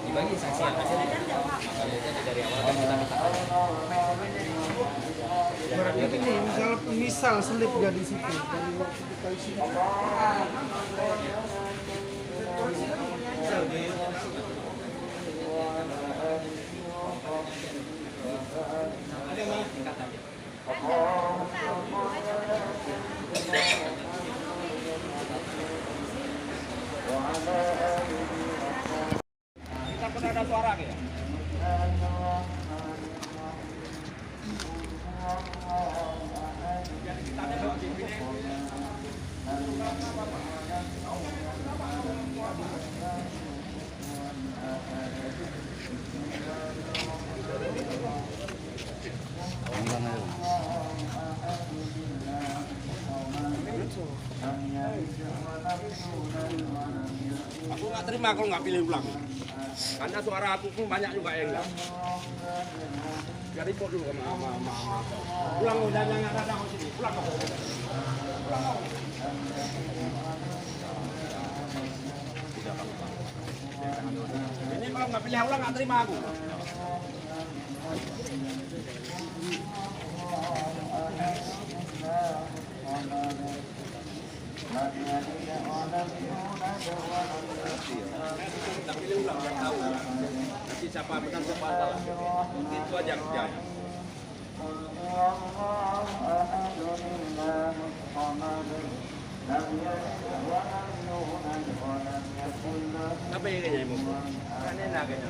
Dibagi saksi yang hasilnya dari awal kan kita katakan. Berarti ini misal selip gak di situ dari waktu kita isi. Kita pernah ada suara ya? Aku nggak terima kalau nggak pilih ulang. Karena suara aku pun banyak juga yang enggak. Jadi report dulu sama. Pulang loh, jangan ada di sini. Pulang loh. Ini kalau nggak pilih ulang nggak terima aku. Tak pilih ulang, yang tahu. Nanti siapa benar siapa salah. Itu aja kerjanya. Apa yang kayaknya ibu? Kan enak kayaknya.